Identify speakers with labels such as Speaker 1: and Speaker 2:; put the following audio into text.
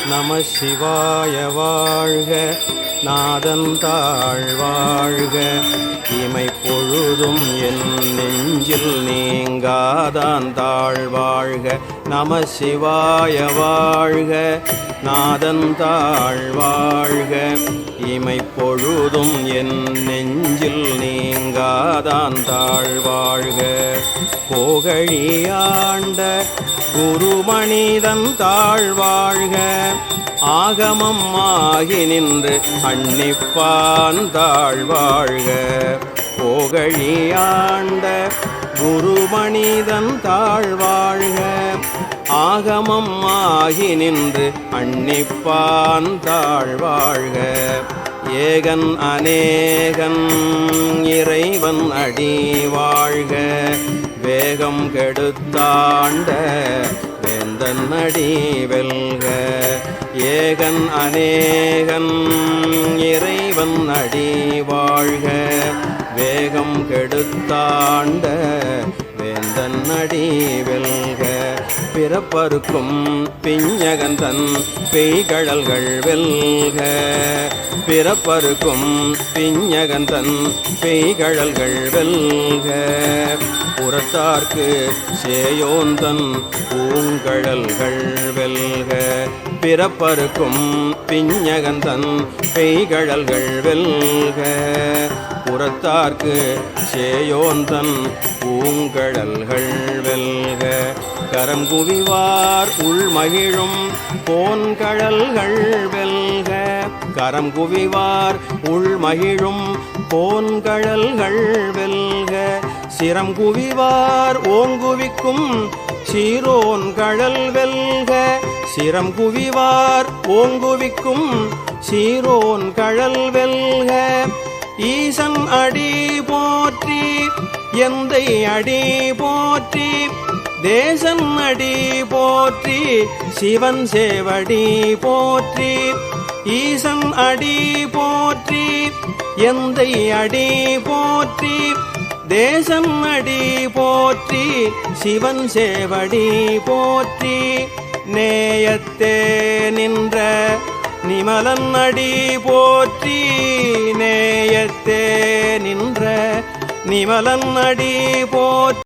Speaker 1: நம சிவாய வாழ்க. நாதந்தாள் வாழ்க. இமை பொழுதும் என் நெஞ்சில் நீங்காதான் தாழ் வாழ்க. நம சிவாய வாழ்க. நாதந்தாள் வாழ்க. இமை பொழுதும் என் நெஞ்சில் நீங்காதான் தாழ் வாழ்க. போகழியாண்ட குருமனிதன் தாழ் வாழ்க. ஆகமம் ஆகி நின்று அன்னிப்பான் தாழ் வாழ்க. போகழியாண்ட குருமனிதன் தாழ் வாழ்க. ஆகமம் ஆகி நின்று அன்னிப்பான் தாழ் வாழ்க. ஏகன் அநேகன் இறைவன் அடி வாழ்க. வேகம் கெடுத்தாண்ட வேந்தன் அடி வெல்க. ஏகன் அநேகன் இறைவன் அடி வாழ்க. வேகம் கெடுத்தாண்ட வேந்தன் அடி வெல்க. பிறப்பருக்கும் பிஞகந்தன் பெய்கழல்கள் வெல்க. பிறப்பருக்கும் பிஞகந்தன் பெய்கழல்கள் வெல்க. புறத்தார்க்கு சேயோந்தன் பூங்கழல்கள் வெல்க. பிறப்பருக்கும் பிஞகந்தன் பெய்கழல்கள் வெல்க. புறத்தார்க்கு சேயோந்தன் பூங்கழல்கள் வெல்க. கரம் குவிவார் உள்மகிழும் போன்கழல்கள் வெல்க. கரம் குவிவார் உள்மகிழும் போன்கழல்கள் வெல்க. சிரம் குவிவார் ஓங்குவிக்கும் சீரோன் கழல் வெல்க. சிரம் குவிவார் ஓங்குவிக்கும் சீரோன் கழல் வெல்க. ஈசன் அடி போற்றி எந்தை அடி போற்றி. தேசன் அடி போற்றி சிவன் சேவடி போற்றி. ஈசன் அடி போற்றி எந்தை அடி போற்றி. தேசன் அடி போற்றி சிவன் சேவடி போற்றி. நேயத்தே நின்ற நிமலன் அடி போற்றி. நேயத்தே நின்ற நிமலன் அடி போற்றி.